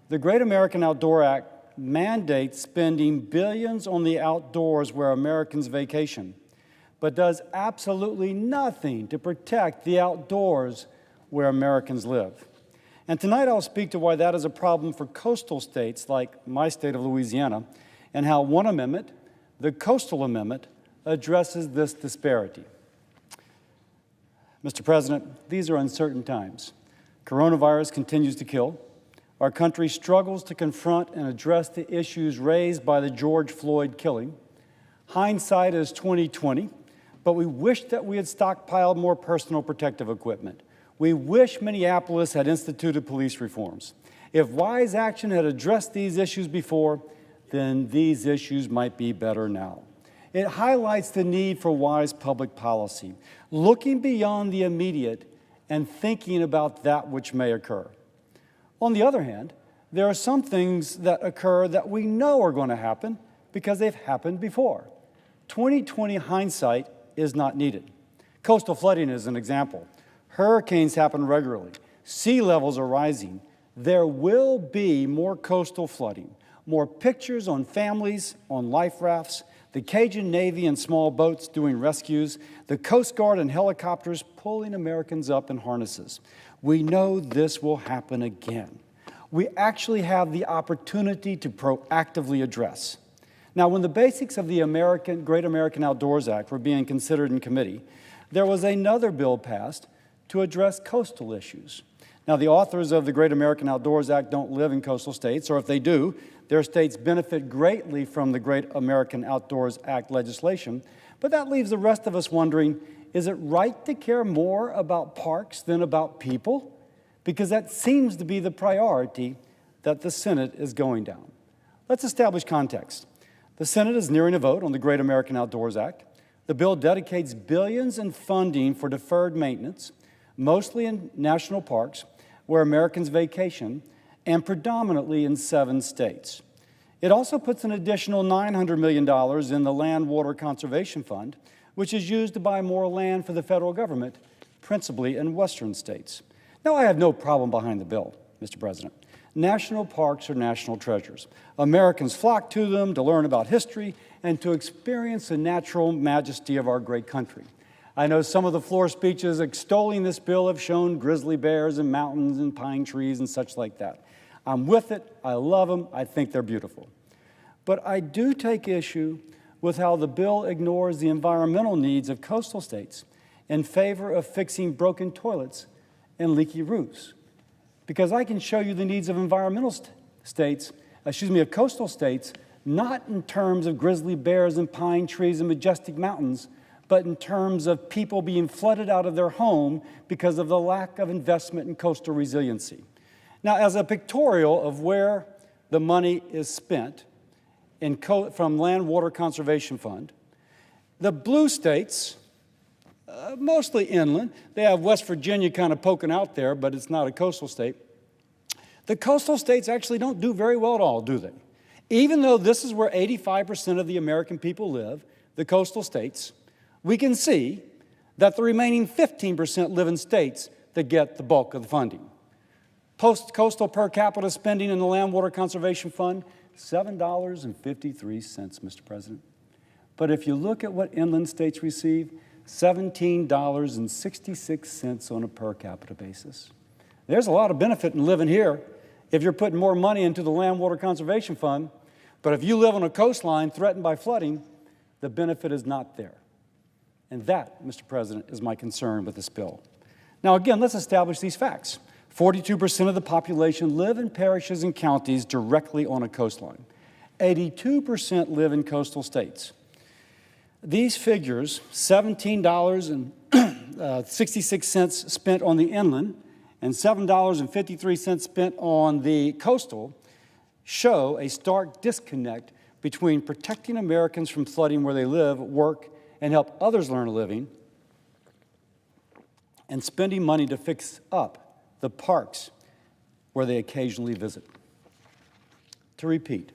The Great American Outdoor Act mandates spending billions on the outdoors where Americans vacation, but does absolutely nothing to protect the outdoors where Americans live. And tonight I'll speak to why that is a problem for coastal states like my state of Louisiana, and how one amendment, the Coastal Amendment, addresses this disparity. Mr. President, these are uncertain times. Coronavirus continues to kill. Our country struggles to confront and address the issues raised by the George Floyd killing. Hindsight is 20/20, but we wish that we had stockpiled more personal protective equipment. We wish Minneapolis had instituted police reforms. If wise action had addressed these issues before, then these issues might be better now. It highlights the need for wise public policy, looking beyond the immediate and thinking about that which may occur. On the other hand, there are some things that occur that we know are going to happen because they've happened before. 20/20 hindsight is not needed. Coastal flooding is an example. Hurricanes happen regularly. Sea levels are rising. There will be more coastal flooding, more pictures on families on life rafts, the Cajun Navy and small boats doing rescues, the Coast Guard and helicopters pulling Americans up in harnesses. We know this will happen again. We actually have the opportunity to proactively address. Now, when the basics of the Great American Outdoors Act were being considered in committee, there was another bill passed to address coastal issues. Now, the authors of the Great American Outdoors Act don't live in coastal states, or if they do, their states benefit greatly from the Great American Outdoors Act legislation. But that leaves the rest of us wondering, is it right to care more about parks than about people? Because that seems to be the priority that the Senate is going down. Let's establish context. The Senate is nearing a vote on the Great American Outdoors Act. The bill dedicates billions in funding for deferred maintenance, mostly in national parks, where Americans vacation, and predominantly in 7 states. It also puts an additional $900 million in the Land Water Conservation Fund, which is used to buy more land for the federal government, principally in western states. Now, I have no problem behind the bill, Mr. President. National parks are national treasures. Americans flock to them to learn about history and to experience the natural majesty of our great country. I know some of the floor speeches extolling this bill have shown grizzly bears and mountains and pine trees and such like that. I'm with it. I love them. I think they're beautiful. But I do take issue with how the bill ignores the environmental needs of coastal states in favor of fixing broken toilets and leaky roofs. Because I can show you the needs of of coastal states, not in terms of grizzly bears and pine trees and majestic mountains, but in terms of people being flooded out of their home because of the lack of investment in coastal resiliency. Now, as a pictorial of where the money is spent from Land Water Conservation Fund, the blue states, mostly inland, they have West Virginia kind of poking out there, but it's not a coastal state. The coastal states actually don't do very well at all, do they? Even though this is where 85% of the American people live, the coastal states, we can see that the remaining 15% live in states that get the bulk of the funding. Coastal per capita spending in the Land Water Conservation Fund, $7.53, Mr. President. But if you look at what inland states receive, $17.66 on a per capita basis. There's a lot of benefit in living here if you're putting more money into the Land Water Conservation Fund, but if you live on a coastline threatened by flooding, the benefit is not there. And that, Mr. President, is my concern with this bill. Now, again, let's establish these facts. 42% of the population live in parishes and counties directly on a coastline. 82% live in coastal states. These figures, $17.66 spent on the inland and $7.53 spent on the coastal, show a stark disconnect between protecting Americans from flooding where they live, work, and help others learn a living, and spending money to fix up the parks where they occasionally visit. To repeat,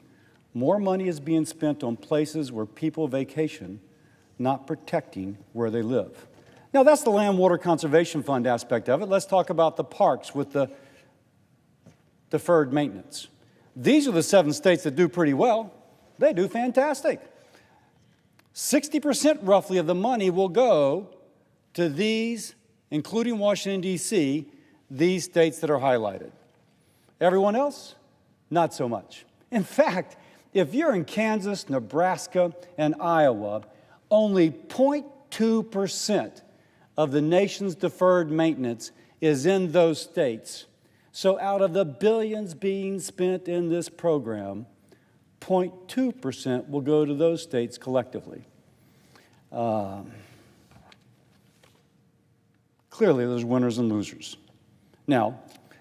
more money is being spent on places where people vacation, not protecting where they live. Now, that's the Land Water Conservation Fund aspect of it. Let's talk about the parks with the deferred maintenance. These are the 7 states that do pretty well. They do fantastic. 60% roughly of the money will go to these, including Washington, D.C., these states that are highlighted. Everyone else, not so much. In fact, if you're in Kansas, Nebraska, and Iowa, only 0.2% of the nation's deferred maintenance is in those states. So out of the billions being spent in this program, 0.2% will go to those states collectively. Clearly, there's winners and losers. Now,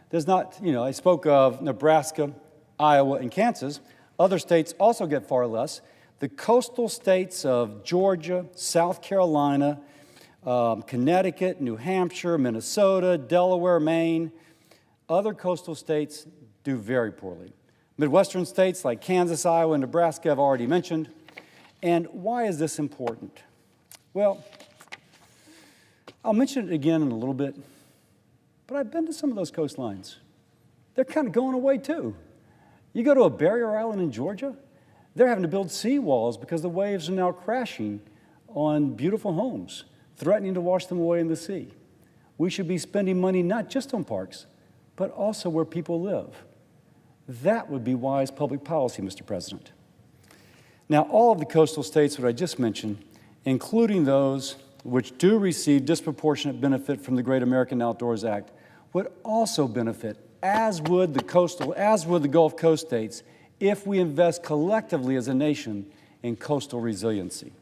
there's not, I spoke of Nebraska, Iowa, and Kansas. Other states also get far less. The coastal states of Georgia, South Carolina, Connecticut, New Hampshire, Minnesota, Delaware, Maine, other coastal states do very poorly. Midwestern states like Kansas, Iowa, and Nebraska I've already mentioned. And why is this important? Well, I'll mention it again in a little bit, but I've been to some of those coastlines. They're kind of going away too. You go to a barrier island in Georgia, they're having to build seawalls because the waves are now crashing on beautiful homes, threatening to wash them away in the sea. We should be spending money not just on parks, but also where people live. That would be wise public policy, Mr. President. Now, all of the coastal states that I just mentioned, including those which do receive disproportionate benefit from the Great American Outdoors Act, would also benefit, as would the Gulf Coast states, if we invest collectively as a nation in coastal resiliency.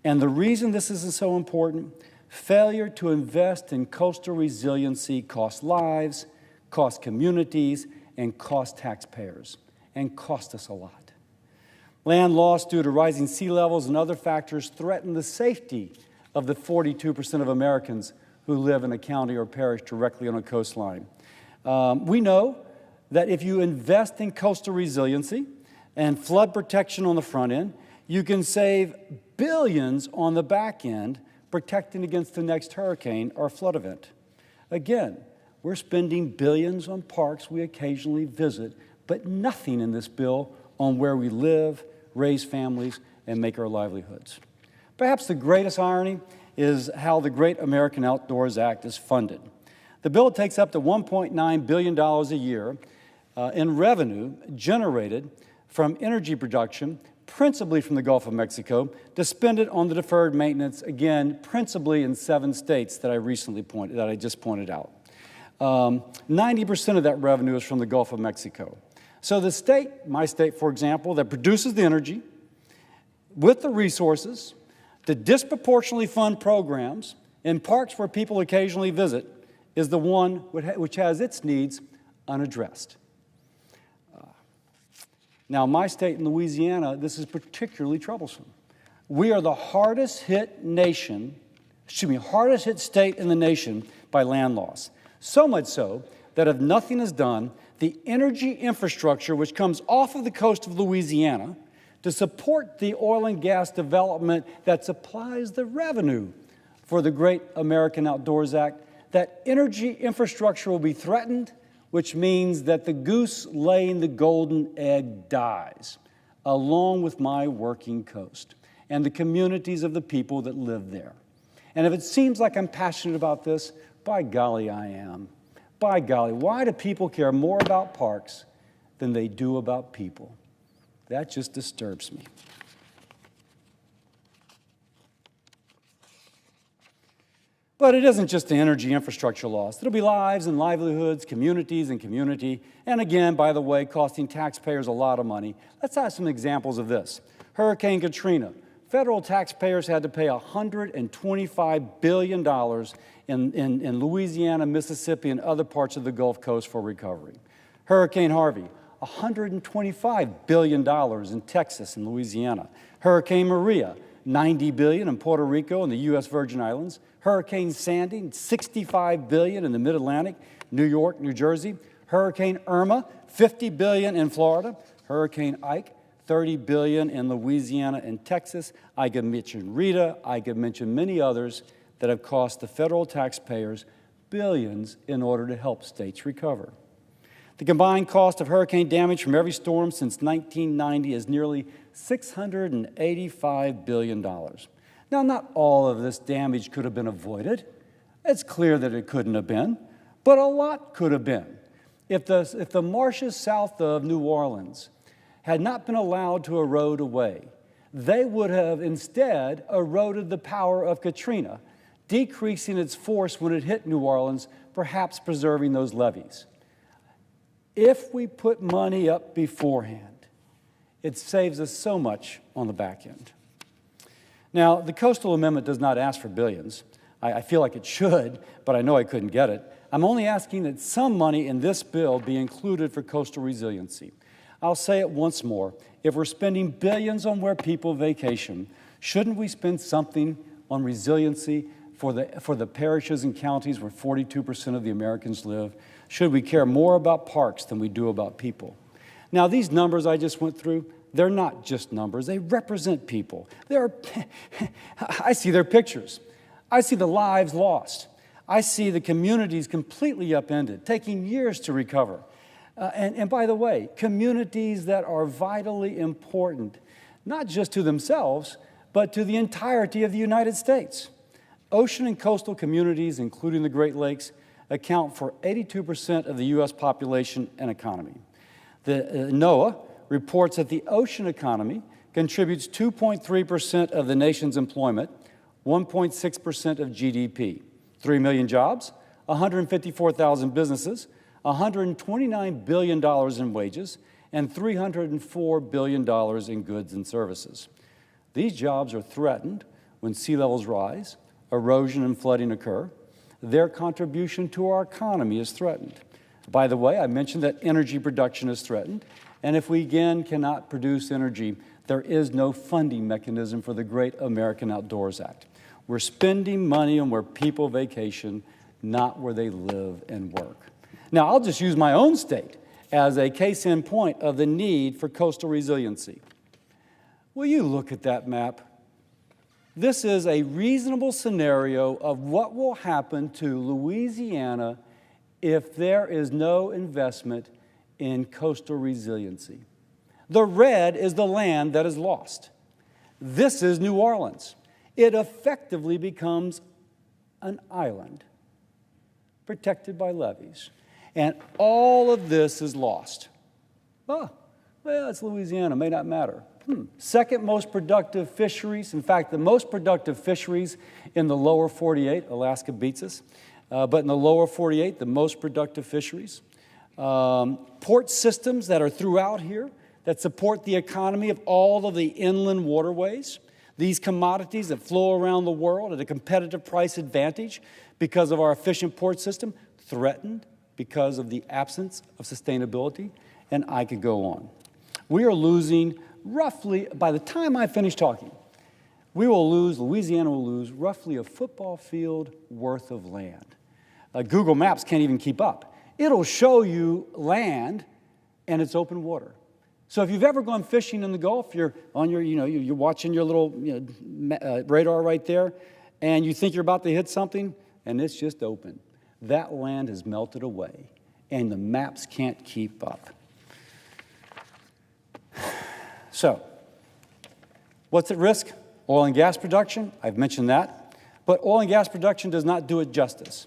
And the reason this is so important, failure to invest in coastal resiliency costs lives, costs communities, and costs taxpayers, and cost us a lot. Land loss due to rising sea levels and other factors threaten the safety of the 42% of Americans who live in a county or parish directly on a coastline. We know that if you invest in coastal resiliency and flood protection on the front end, you can save billions on the back end protecting against the next hurricane or flood event. Again, we're spending billions on parks we occasionally visit, but nothing in this bill on where we live, raise families, and make our livelihoods. Perhaps the greatest irony is how the Great American Outdoors Act is funded. The bill takes up to $1.9 billion a year in revenue generated from energy production, principally from the Gulf of Mexico, to spend it on the deferred maintenance, again, principally in 7 states that I just pointed out. 90% of that revenue is from the Gulf of Mexico. So the state, my state, for example, that produces the energy with the resources to disproportionately fund programs in parks where people occasionally visit is the one which has its needs unaddressed. Now, my state in Louisiana, this is particularly troublesome. We are the hardest hit state in the nation by land loss. So much so that if nothing is done, the energy infrastructure which comes off of the coast of Louisiana to support the oil and gas development that supplies the revenue for the Great American Outdoors Act, that energy infrastructure will be threatened, which means that the goose laying the golden egg dies, along with my working coast and the communities of the people that live there. And if it seems like I'm passionate about this, by golly, I am. By golly, why do people care more about parks than they do about people? That just disturbs me. But it isn't just the energy infrastructure loss. There'll be lives and livelihoods, communities and community, and again, by the way, costing taxpayers a lot of money. Let's have some examples of this. Hurricane Katrina. Federal taxpayers had to pay $125 billion in Louisiana, Mississippi, and other parts of the Gulf Coast for recovery. Hurricane Harvey, $125 billion in Texas and Louisiana. Hurricane Maria, $90 billion in Puerto Rico and the U.S. Virgin Islands. Hurricane Sandy, $65 billion in the Mid-Atlantic, New York, New Jersey. Hurricane Irma, $50 billion in Florida. Hurricane Ike, $30 billion in Louisiana and Texas. I could mention Rita. I could mention many others that have cost the federal taxpayers billions in order to help states recover. The combined cost of hurricane damage from every storm since 1990 is nearly $685 billion. Now, not all of this damage could have been avoided. It's clear that it couldn't have been, but a lot could have been. If the marshes south of New Orleans had not been allowed to erode away, they would have instead eroded the power of Katrina, decreasing its force when it hit New Orleans, perhaps preserving those levees. If we put money up beforehand, it saves us so much on the back end. Now, the Coastal Amendment does not ask for billions. I feel like it should, but I know I couldn't get it. I'm only asking that some money in this bill be included for coastal resiliency. I'll say it once more. If we're spending billions on where people vacation, shouldn't we spend something on resiliency for the parishes and counties where 42% of the Americans live? Should we care more about parks than we do about people? Now, these numbers I just went through, they're not just numbers. They represent people. I see their pictures. I see the lives lost. I see the communities completely upended, taking years to recover. And by the way, communities that are vitally important, not just to themselves, but to the entirety of the United States. Ocean and coastal communities, including the Great Lakes, account for 82% of the U.S. population and economy. The NOAA reports that the ocean economy contributes 2.3% of the nation's employment, 1.6% of GDP, 3 million jobs, 154,000 businesses, $129 billion in wages, and $304 billion in goods and services. These jobs are threatened when sea levels rise, erosion and flooding occur. Their contribution to our economy is threatened. By the way, I mentioned that energy production is threatened, and if we again cannot produce energy, there is no funding mechanism for the Great American Outdoors Act. We're spending money on where people vacation, not where they live and work. Now, I'll just use my own state as a case in point of the need for coastal resiliency. Will you look at that map? This is a reasonable scenario of what will happen to Louisiana if there is no investment in coastal resiliency. The red is the land that is lost. This is New Orleans. It effectively becomes an island protected by levees. And all of this is lost. Oh, well, it's Louisiana, may not matter. Second most productive fisheries. In fact, the most productive fisheries in the lower 48, Alaska beats us, but in the lower 48, the most productive fisheries. Port systems that are throughout here that support the economy of all of the inland waterways. These commodities that flow around the world at a competitive price advantage because of our efficient port system, threatened because of the absence of sustainability, and I could go on. We are losing roughly, by the time I finish talking, Louisiana will lose roughly a football field worth of land. Google Maps can't even keep up. It'll show you land and it's open water. So if you've ever gone fishing in the Gulf, you're on your, you're watching your little radar right there, and you think you're about to hit something, and it's just open. That land has melted away, and the maps can't keep up. So, what's at risk? Oil and gas production. I've mentioned that. But oil and gas production does not do it justice.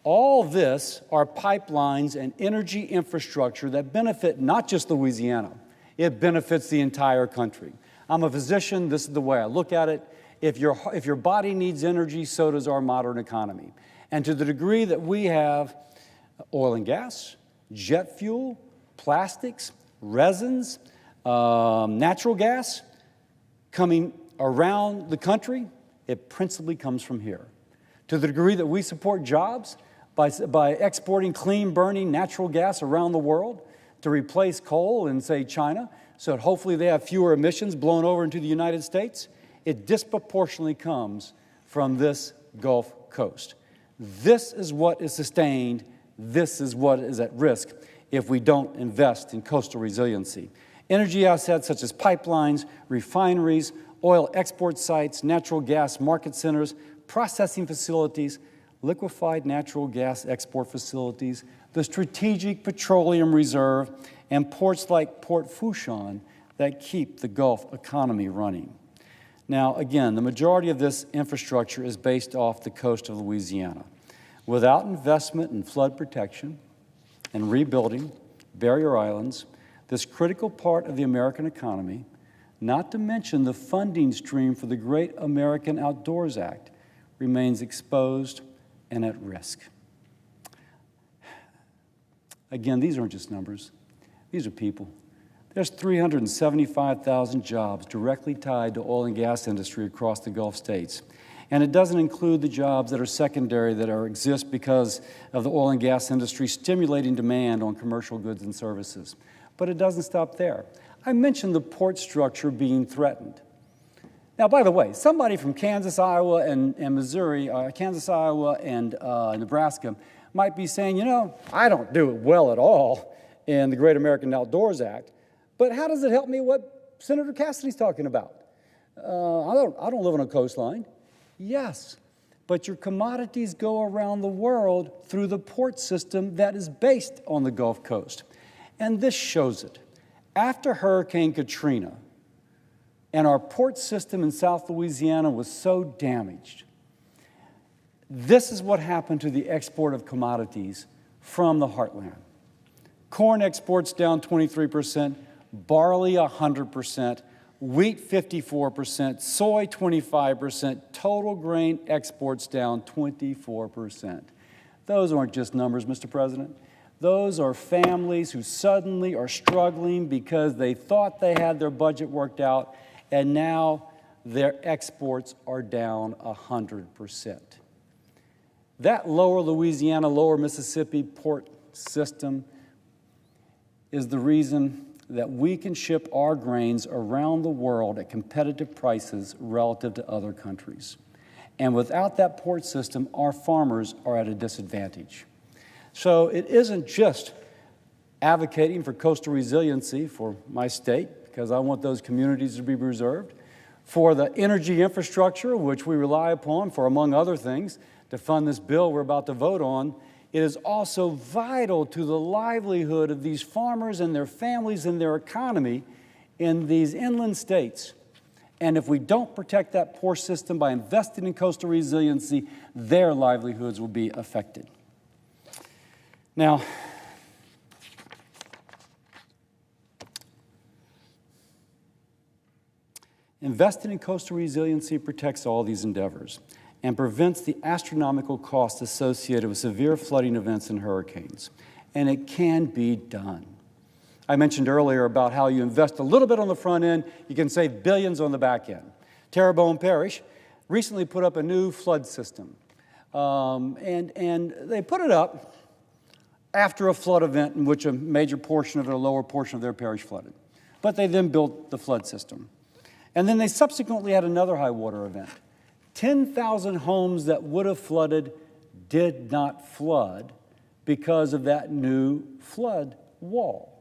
All this are pipelines and energy infrastructure that benefit not just Louisiana. It benefits the entire country. I'm a physician. This is the way I look at it. If your body needs energy, so does our modern economy. And to the degree that we have oil and gas, jet fuel, plastics, resins, natural gas coming around the country, it principally comes from here. To the degree that we support jobs by exporting clean-burning natural gas around the world to replace coal in, say, China, so that hopefully they have fewer emissions blown over into the United States, it disproportionately comes from this Gulf Coast. This is what is sustained. This is what is at risk if we don't invest in coastal resiliency. Energy assets such as pipelines, refineries, oil export sites, natural gas market centers, processing facilities, liquefied natural gas export facilities, the Strategic Petroleum Reserve, and ports like Port Fourchon that keep the Gulf economy running. Now, again, the majority of this infrastructure is based off the coast of Louisiana. Without investment in flood protection and rebuilding barrier islands, this critical part of the American economy, not to mention the funding stream for the Great American Outdoors Act, remains exposed and at risk. Again, these aren't just numbers. These are people. There's 375,000 jobs directly tied to oil and gas industry across the Gulf states. And it doesn't include the jobs that are secondary that exist because of the oil and gas industry stimulating demand on commercial goods and services. But it doesn't stop there. I mentioned the port structure being threatened. Now, by the way, somebody from Kansas, Iowa, and Missouri, Kansas, Iowa, and Nebraska might be saying, you know, I don't do it well at all in the Great American Outdoors Act, but how does it help me what Senator Cassidy's talking about? I don't live on a coastline. Yes, but your commodities go around the world through the port system that is based on the Gulf Coast. And this shows it. After Hurricane Katrina, and our port system in South Louisiana was so damaged, this is what happened to the export of commodities from the heartland. Corn exports down 23%, barley 100%, wheat 54%, soy 25%, total grain exports down 24%. Those aren't just numbers, Mr. President. Those are families who suddenly are struggling because they thought they had their budget worked out, and now their exports are down 100%. That lower Louisiana, lower Mississippi port system is the reason that we can ship our grains around the world at competitive prices relative to other countries. And without that port system, our farmers are at a disadvantage. So it isn't just advocating for coastal resiliency for my state, because I want those communities to be preserved, for the energy infrastructure, which we rely upon for, among other things, to fund this bill we're about to vote on. It is also vital to the livelihood of these farmers and their families and their economy in these inland states. And if we don't protect that port system by investing in coastal resiliency, their livelihoods will be affected. Now, investing in coastal resiliency protects all these endeavors and prevents the astronomical costs associated with severe flooding events and hurricanes. And it can be done. I mentioned earlier about how you invest a little bit on the front end, you can save billions on the back end. Terrebonne Parish recently put up a new flood system. And they put it up after a flood event in which a major portion of it, a lower portion of their parish flooded. But they then built the flood system. And then they subsequently had another high water event. 10,000 homes that would have flooded did not flood because of that new flood wall.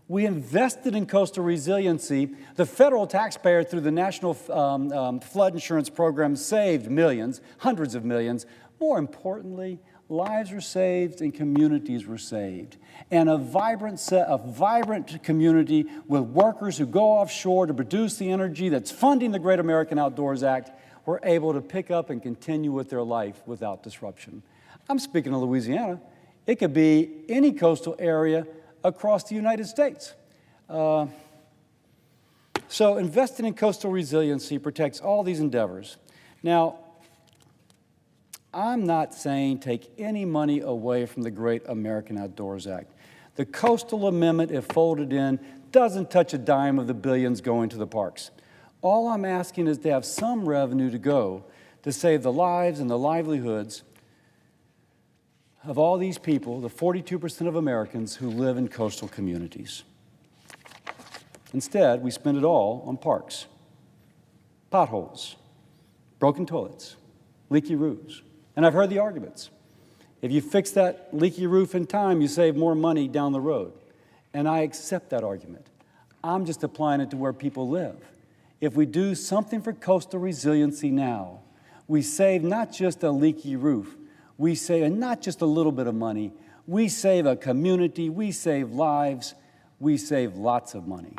We invested in coastal resiliency. The federal taxpayer, through the National Flood Insurance Program, saved millions, hundreds of millions. More importantly, lives were saved and communities were saved. And a vibrant community with workers who go offshore to produce the energy that's funding the Great American Outdoors Act were able to pick up and continue with their life without disruption. I'm speaking of Louisiana. It could be any coastal area across the United States. So investing in coastal resiliency protects all these endeavors. Now, I'm not saying take any money away from the Great American Outdoors Act. The Coastal Amendment, if folded in, doesn't touch a dime of the billions going to the parks. All I'm asking is to have some revenue to go to save the lives and the livelihoods of all these people, the 42% of Americans who live in coastal communities. Instead, we spend it all on parks, potholes, broken toilets, leaky roofs. And I've heard the arguments. If you fix that leaky roof in time, you save more money down the road. And I accept that argument. I'm just applying it to where people live. If we do something for coastal resiliency now, we save not just a leaky roof, we save, and not just a little bit of money, we save a community, we save lives, we save lots of money.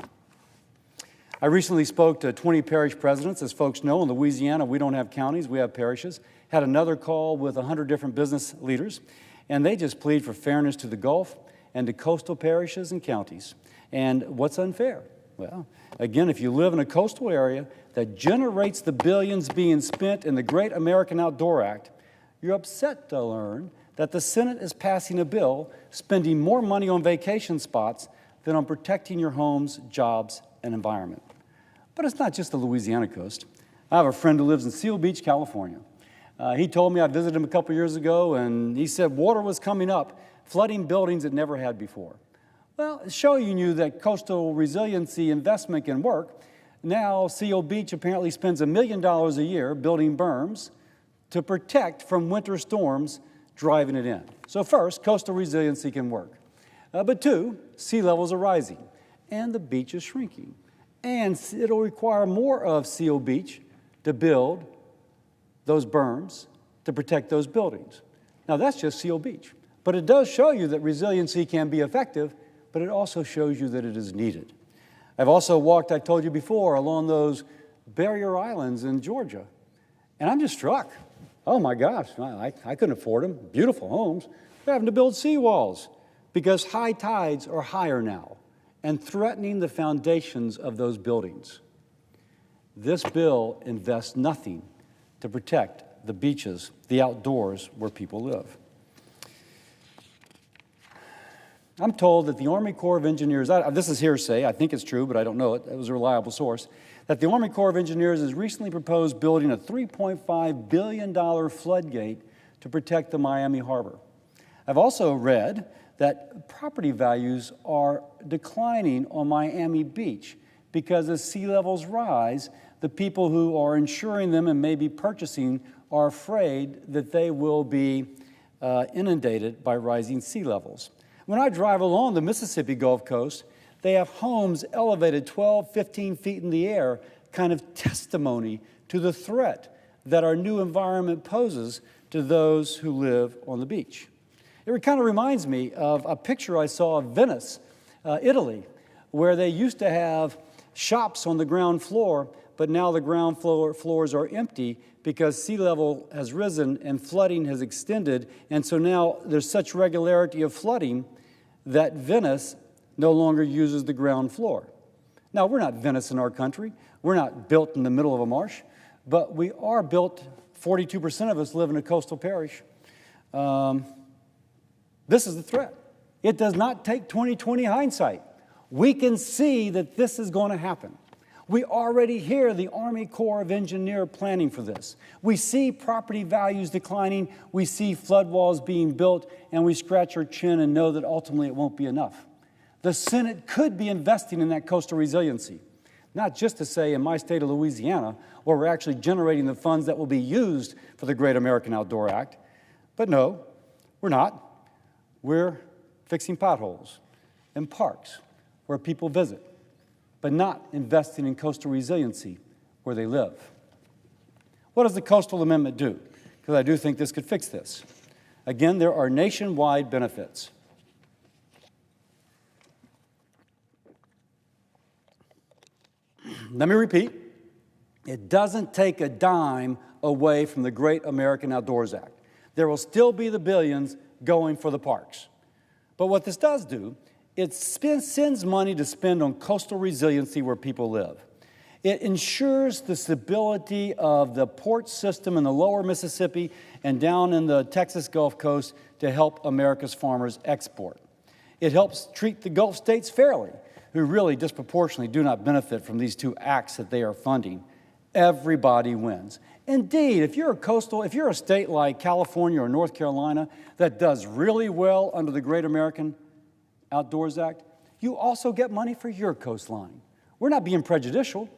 I recently spoke to 20 parish presidents. As folks know, in Louisiana, we don't have counties, we have parishes. Had another call with 100 different business leaders, and they just plead for fairness to the Gulf and to coastal parishes and counties. And what's unfair? Well, again, if you live in a coastal area that generates the billions being spent in the Great American Outdoor Act, you're upset to learn that the Senate is passing a bill spending more money on vacation spots than on protecting your homes, jobs, and environment. But it's not just the Louisiana coast. I have a friend who lives in Seal Beach, California. He told me, I visited him a couple years ago, and he said water was coming up, flooding buildings it never had before. Well, showing you that coastal resiliency investment can work, now Seal Beach apparently spends $1 million a year building berms to protect from winter storms driving it in. So first, coastal resiliency can work. But two, sea levels are rising, and the beach is shrinking. And it'll require more of Seal Beach to build those berms to protect those buildings. Now, that's just Seal Beach. But it does show you that resiliency can be effective, but it also shows you that it is needed. I've also walked, I told you before, along those barrier islands in Georgia, and I'm just struck. Oh my gosh, I couldn't afford them. Beautiful homes. They're having to build seawalls because high tides are higher now and threatening the foundations of those buildings. This bill invests nothing to protect the beaches, the outdoors where people live. I'm told that the Army Corps of Engineers, this is hearsay, I think it's true, but I don't know it, it was a reliable source, that the Army Corps of Engineers has recently proposed building a $3.5 billion floodgate to protect the Miami harbor. I've also read that property values are declining on Miami Beach because as sea levels rise, the people who are insuring them and maybe purchasing are afraid that they will be inundated by rising sea levels. When I drive along the Mississippi Gulf Coast, they have homes elevated 12, 15 feet in the air, kind of testimony to the threat that our new environment poses to those who live on the beach. It kind of reminds me of a picture I saw of Venice, Italy, where they used to have shops on the ground floor, but now the ground floors are empty because sea level has risen and flooding has extended, and so now there's such regularity of flooding that Venice no longer uses the ground floor. Now, we're not Venice in our country. We're not built in the middle of a marsh, but we are built, 42% of us live in a coastal parish. This is the threat. It does not take 20/20 hindsight. We can see that this is going to happen. We already hear the Army Corps of Engineers planning for this. We see property values declining, we see flood walls being built, and we scratch our chin and know that ultimately it won't be enough. The Senate could be investing in that coastal resiliency, not just to say in my state of Louisiana, where we're actually generating the funds that will be used for the Great American Outdoor Act, but no, we're not. We're fixing potholes and parks where people visit, but not investing in coastal resiliency where they live. What does the Coastal Amendment do? Because I do think this could fix this. Again, there are nationwide benefits. Let me repeat, it doesn't take a dime away from the Great American Outdoors Act. There will still be the billions going for the parks. But what this does do, it sends money to spend on coastal resiliency where people live. It ensures the stability of the port system in the lower Mississippi and down in the Texas Gulf Coast to help America's farmers export. It helps treat the Gulf states fairly, who really disproportionately do not benefit from these two acts that they are funding. Everybody wins. Indeed, if you're a state like California or North Carolina that does really well under the Great American Outdoors Act, you also get money for your coastline. We're not being prejudicial.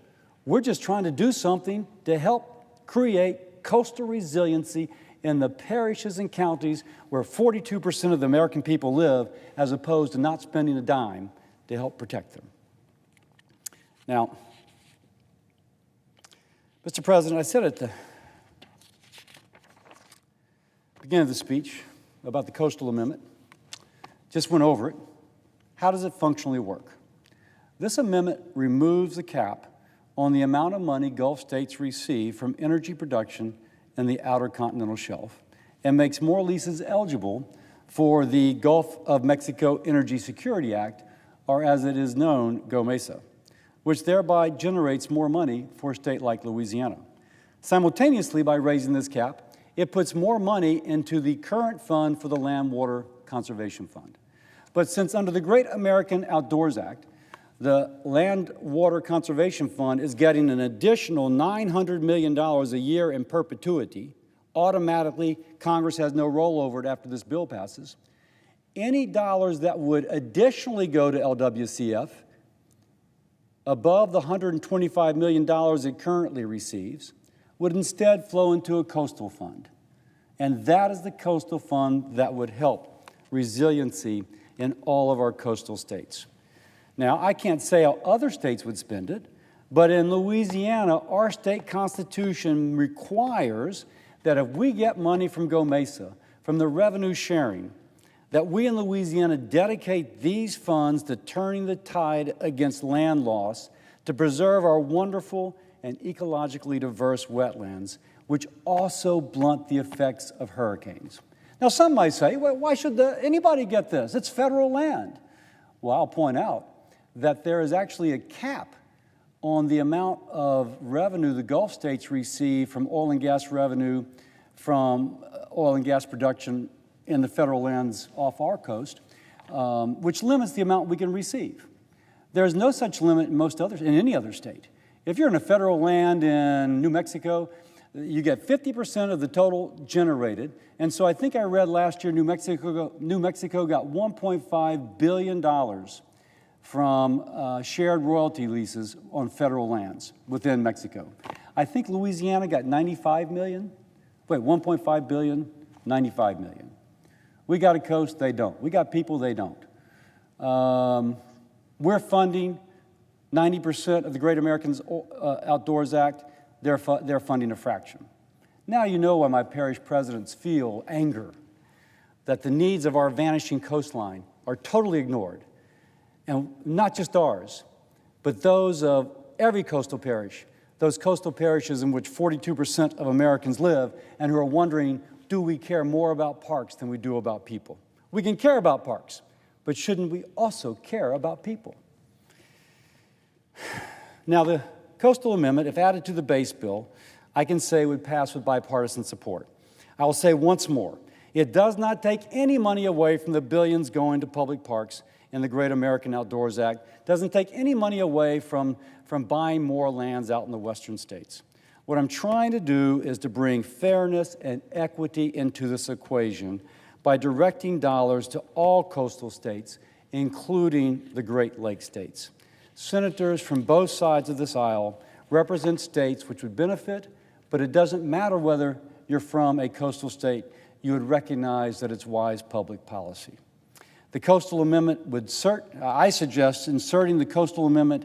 We're just trying to do something to help create coastal resiliency in the parishes and counties where 42% of the American people live, as opposed to not spending a dime to help protect them. Now, Mr. President, I said at beginning of the speech about the Coastal Amendment, just went over it. How does it functionally work? This amendment removes the cap on the amount of money Gulf states receive from energy production in the Outer Continental Shelf and makes more leases eligible for the Gulf of Mexico Energy Security Act, or as it is known, GOMESA, which thereby generates more money for a state like Louisiana. Simultaneously, by raising this cap, it puts more money into the current fund for the Land Water Conservation Fund. But since under the Great American Outdoors Act, the Land Water Conservation Fund is getting an additional $900 million a year in perpetuity, automatically Congress has no rollover after this bill passes, any dollars that would additionally go to LWCF above the $125 million it currently receives would instead flow into a coastal fund. And that is the coastal fund that would help resiliency in all of our coastal states. Now, I can't say how other states would spend it, but in Louisiana, our state constitution requires that if we get money from GOMESA, from the revenue sharing, that we in Louisiana dedicate these funds to turning the tide against land loss to preserve our wonderful and ecologically diverse wetlands, which also blunt the effects of hurricanes. Now, some might say, well, why should anybody get this? It's federal land. Well, I'll point out that there is actually a cap on the amount of revenue the Gulf states receive from oil and gas revenue from oil and gas production in the federal lands off our coast, which limits the amount we can receive. There is no such limit in any other state. If you're in a federal land in New Mexico, you get 50% of the total generated. And so I think I read last year New Mexico got $1.5 billion from shared royalty leases on federal lands within Mexico. I think Louisiana got 95 million. Wait, 1.5 billion, 95 million. We got a coast, they don't. We got people, they don't. We're funding 90% of the Great American Outdoors Act. They're funding a fraction. Now you know why my parish presidents feel anger, that the needs of our vanishing coastline are totally ignored. And not just ours, but those of every coastal parish, those coastal parishes in which 42% of Americans live and who are wondering, do we care more about parks than we do about people? We can care about parks, but shouldn't we also care about people? Now, the Coastal Amendment, if added to the base bill, I can say would pass with bipartisan support. I will say once more, it does not take any money away from the billions going to public parks in the Great American Outdoors Act. Doesn't take any money away from buying more lands out in the western states. What I'm trying to do is to bring fairness and equity into this equation by directing dollars to all coastal states, including the Great Lakes states. Senators from both sides of this aisle represent states which would benefit, but it doesn't matter whether you're from a coastal state, you would recognize that it's wise public policy. The Coastal Amendment would I suggest inserting the Coastal Amendment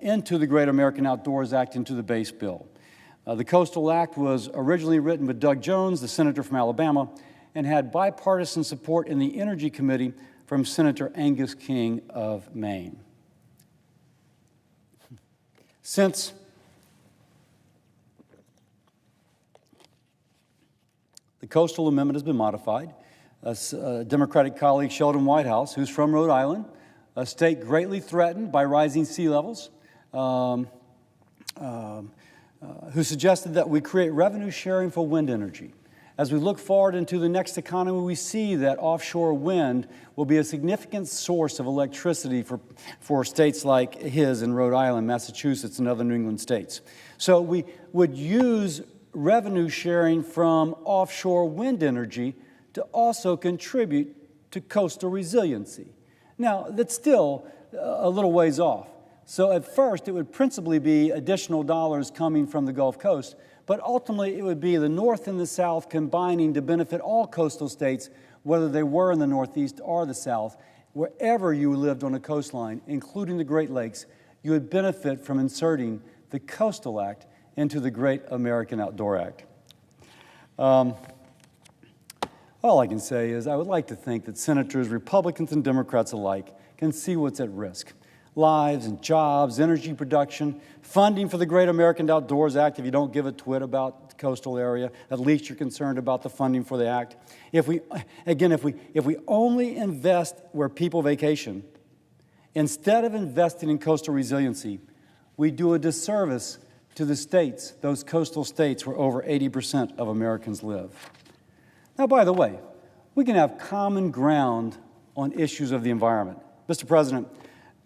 into the Great American Outdoors Act into the base bill. The Coastal Act was originally written with Doug Jones, the senator from Alabama, and had bipartisan support in the Energy Committee from Senator Angus King of Maine. Since the Coastal Amendment has been modified, a Democratic colleague, Sheldon Whitehouse, who's from Rhode Island, a state greatly threatened by rising sea levels, who suggested that we create revenue sharing for wind energy. As we look forward into the next economy, we see that offshore wind will be a significant source of electricity for states like his in Rhode Island, Massachusetts, and other New England states. So we would use revenue sharing from offshore wind energy to also contribute to coastal resiliency. Now, that's still a little ways off. So at first, it would principally be additional dollars coming from the Gulf Coast, but ultimately it would be the North and the South combining to benefit all coastal states, whether they were in the Northeast or the South. Wherever you lived on a coastline, including the Great Lakes, you would benefit from inserting the Coastal Act into the Great American Outdoor Act. All I can say is I would like to think that senators, Republicans and Democrats alike, can see what's at risk. Lives and jobs, energy production, funding for the Great American Outdoors Act. If you don't give a twit about the coastal area, at least you're concerned about the funding for the act. If we only invest where people vacation, instead of investing in coastal resiliency, we do a disservice to the states, those coastal states where over 80% of Americans live. Now, by the way, we can have common ground on issues of the environment. Mr. President,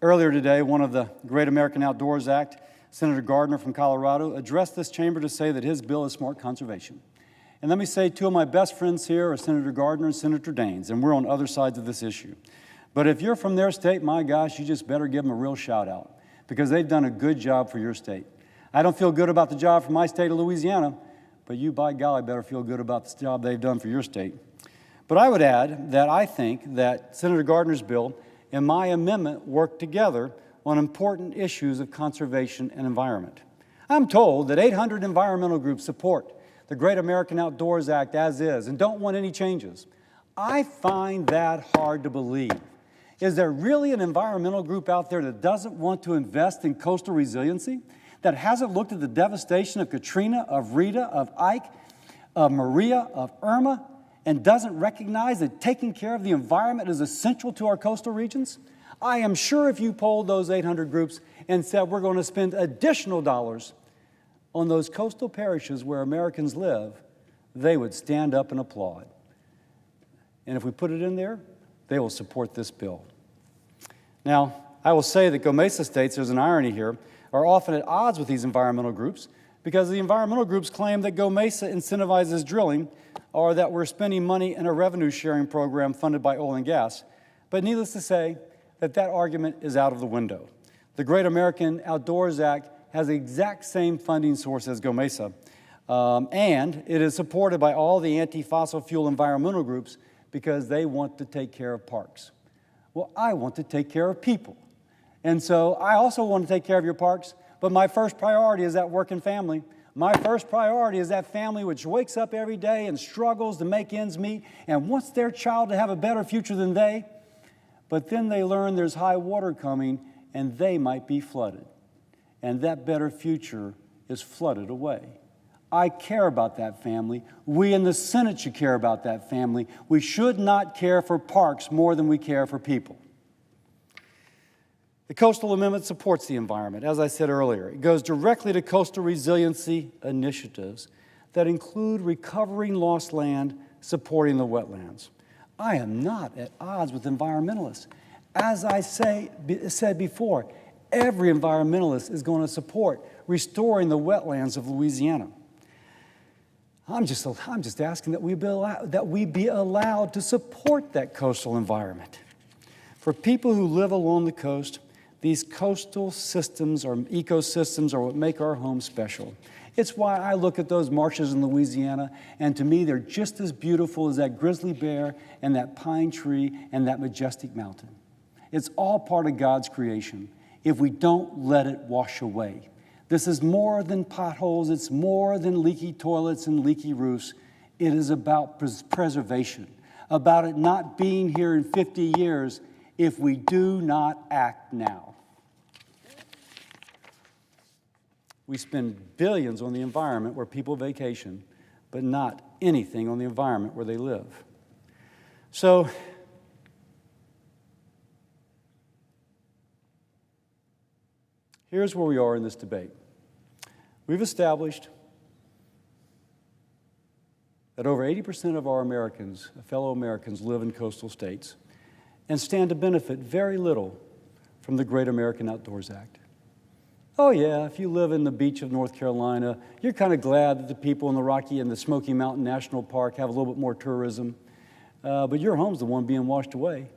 earlier today, one of the Great American Outdoors Act, Senator Gardner from Colorado, addressed this chamber to say that his bill is smart conservation. And let me say, two of my best friends here are Senator Gardner and Senator Daines, and we're on other sides of this issue. But if you're from their state, my gosh, you just better give them a real shout out, because they've done a good job for your state. I don't feel good about the job for my state of Louisiana, but you, by golly, better feel good about the job they've done for your state. But I would add that I think that Senator Gardner's bill and my amendment work together on important issues of conservation and environment. I'm told that 800 environmental groups support the Great American Outdoors Act as is and don't want any changes. I find that hard to believe. Is there really an environmental group out there that doesn't want to invest in coastal resiliency, that hasn't looked at the devastation of Katrina, of Rita, of Ike, of Maria, of Irma, and doesn't recognize that taking care of the environment is essential to our coastal regions? I am sure if you polled those 800 groups and said we're going to spend additional dollars on those coastal parishes where Americans live, they would stand up and applaud. And if we put it in there, they will support this bill. Now, I will say that GOMESA states, there's an irony here, are often at odds with these environmental groups because the environmental groups claim that GOMESA incentivizes drilling or that we're spending money in a revenue-sharing program funded by oil and gas. But needless to say, that argument is out of the window. The Great American Outdoors Act has the exact same funding source as GOMESA, and it is supported by all the anti-fossil fuel environmental groups because they want to take care of parks. Well, I want to take care of people. And so I also want to take care of your parks, but my first priority is that working family. My first priority is that family which wakes up every day and struggles to make ends meet and wants their child to have a better future than they, but then they learn there's high water coming and they might be flooded. And that better future is flooded away. I care about that family. We in the Senate should care about that family. We should not care for parks more than we care for people. The Coastal Amendment supports the environment, as I said earlier. It goes directly to coastal resiliency initiatives that include recovering lost land, supporting the wetlands. I am not at odds with environmentalists. As I said before, every environmentalist is going to support restoring the wetlands of Louisiana. I'm just asking that we be allowed to support that coastal environment. For people who live along the coast, these coastal systems or ecosystems are what make our home special. It's why I look at those marshes in Louisiana, and to me they're just as beautiful as that grizzly bear and that pine tree and that majestic mountain. It's all part of God's creation if we don't let it wash away. This is more than potholes. It's more than leaky toilets and leaky roofs. It is about preservation, about it not being here in 50 years if we do not act now. We spend billions on the environment where people vacation, but not anything on the environment where they live. So, here's where we are in this debate. We've established that over 80% of our Americans, fellow Americans, live in coastal states and stand to benefit very little from the Great American Outdoors Act. Oh yeah, if you live in the beach of North Carolina, you're kind of glad that the people in the Rocky and the Smoky Mountain National Park have a little bit more tourism, but your home's the one being washed away.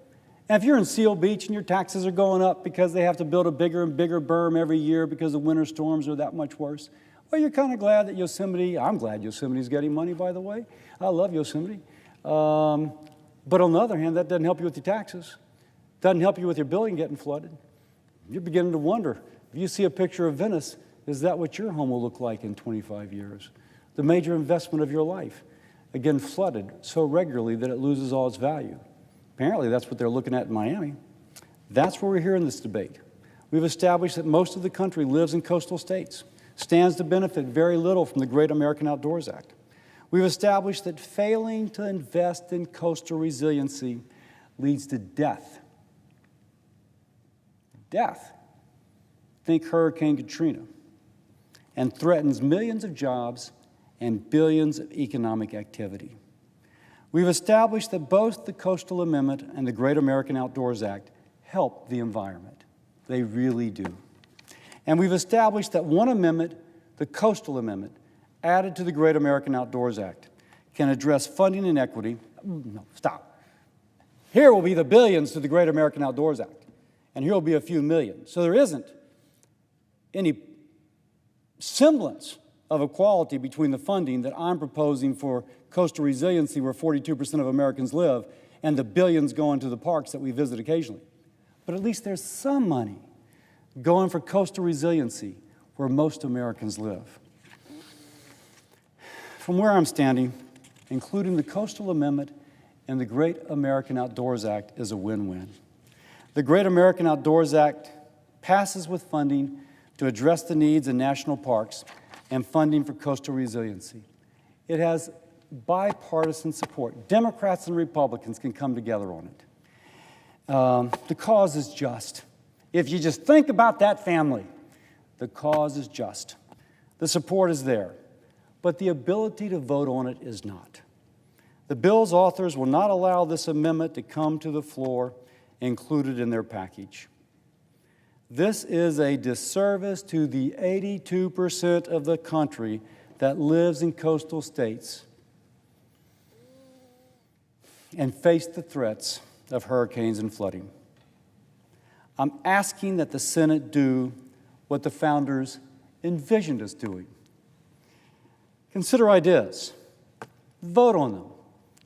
And if you're in Seal Beach and your taxes are going up because they have to build a bigger and bigger berm every year because the winter storms are that much worse, well, you're kind of glad that Yosemite, I'm glad Yosemite's getting money, by the way. I love Yosemite. But on the other hand, that doesn't help you with your taxes. Doesn't help you with your building getting flooded. You're beginning to wonder, if you see a picture of Venice, is that what your home will look like in 25 years? The major investment of your life. again flooded so regularly that it loses all its value. Apparently, that's what they're looking at in Miami. That's where we're here in this debate. We've established that most of the country lives in coastal states, stands to benefit very little from the Great American Outdoors Act. We've established that failing to invest in coastal resiliency leads to death. Death. Think Hurricane Katrina. And threatens millions of jobs and billions of economic activity. We've established that both the Coastal Amendment and the Great American Outdoors Act help the environment. They really do. And we've established that one amendment, the Coastal Amendment, added to the Great American Outdoors Act, can address funding inequity. No, stop. Here will be the billions to the Great American Outdoors Act, and here will be a few million. So there isn't any semblance of equality between the funding that I'm proposing for coastal resiliency, where 42% of Americans live, and the billions going to the parks that we visit occasionally. But at least there's some money going for coastal resiliency, where most Americans live. From where I'm standing, including the Coastal Amendment and the Great American Outdoors Act is a win-win. The Great American Outdoors Act passes with funding to address the needs in national parks and funding for coastal resiliency. It has bipartisan support. Democrats and Republicans can come together on it. The cause is just. If you just think about that family, the cause is just. The support is there, but the ability to vote on it is not. The bill's authors will not allow this amendment to come to the floor included in their package. This is a disservice to the 82% of the country that lives in coastal states and face the threats of hurricanes and flooding. I'm asking that the Senate do what the founders envisioned us doing. Consider ideas. Vote on them.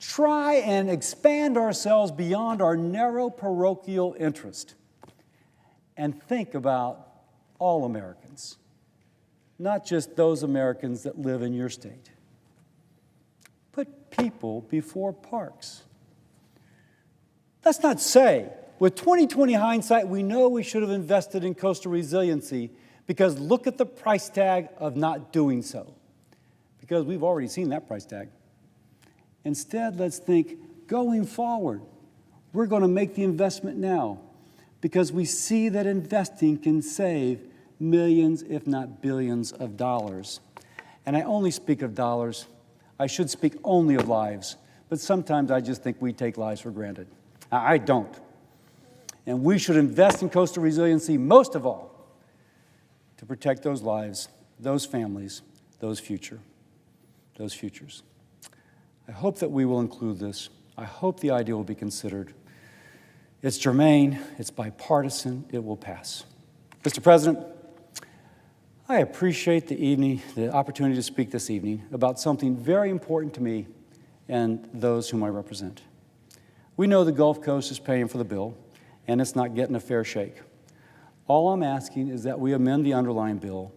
Try and expand ourselves beyond our narrow parochial interest. And think about all Americans, not just those Americans that live in your state. Put people before parks. Let's not say, with 20/20 hindsight, we know we should have invested in coastal resiliency because look at the price tag of not doing so. Because we've already seen that price tag. Instead, let's think, going forward, we're going to make the investment now, because we see that investing can save millions, if not billions, of dollars. And I only speak of dollars. I should speak only of lives. But sometimes I just think we take lives for granted. I don't. And we should invest in coastal resiliency most of all to protect those lives, those families, those futures. I hope that we will include this. I hope the idea will be considered. It's germane, it's bipartisan, it will pass. Mr. President, I appreciate the opportunity to speak this evening about something very important to me and those whom I represent. We know the Gulf Coast is paying for the bill, and it's not getting a fair shake. All I'm asking is that we amend the underlying bill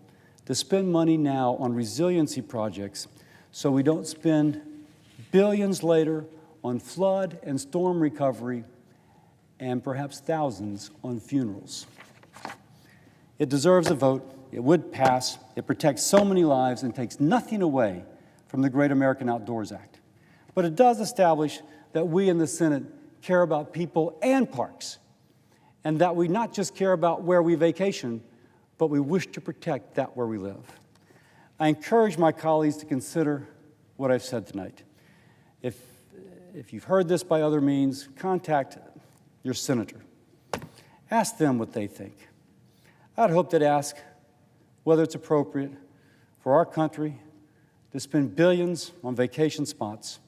to spend money now on resiliency projects so we don't spend billions later on flood and storm recovery and perhaps thousands on funerals. It deserves a vote. It would pass. It protects so many lives and takes nothing away from the Great American Outdoors Act. But it does establish that we in the Senate care about people and parks, and that we not just care about where we vacation, but we wish to protect that where we live. I encourage my colleagues to consider what I've said tonight. If you've heard this by other means, contact your senator. Ask them what they think. I'd hope they'd ask whether it's appropriate for our country to spend billions on vacation spots,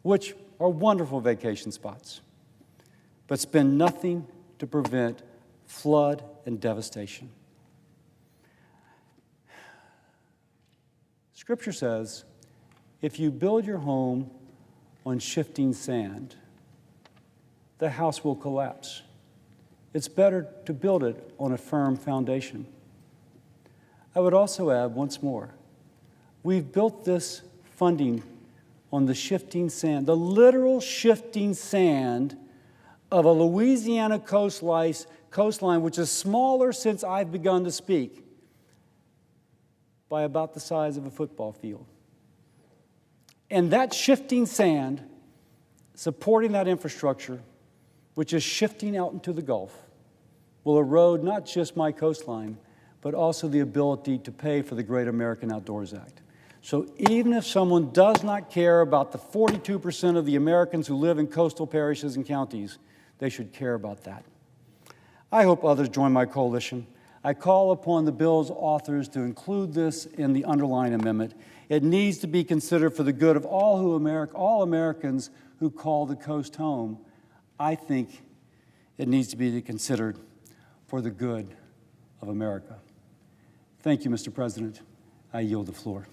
which are wonderful vacation spots, but spend nothing to prevent flood and devastation. Scripture says, if you build your home on shifting sand, the house will collapse. It's better to build it on a firm foundation. I would also add once more, we've built this funding on the shifting sand, the literal shifting sand of a Louisiana coastline, which is smaller since I've begun to speak, by about the size of a football field. And that shifting sand, supporting that infrastructure, which is shifting out into the Gulf, will erode not just my coastline, but also the ability to pay for the Great American Outdoors Act. So even if someone does not care about the 42% of the Americans who live in coastal parishes and counties, they should care about that. I hope others join my coalition. I call upon the bill's authors to include this in the underlying amendment. It needs to be considered for the good of all Americans who call the coast home. I think it needs to be considered for the good of America. Thank you, Mr. President. I yield the floor.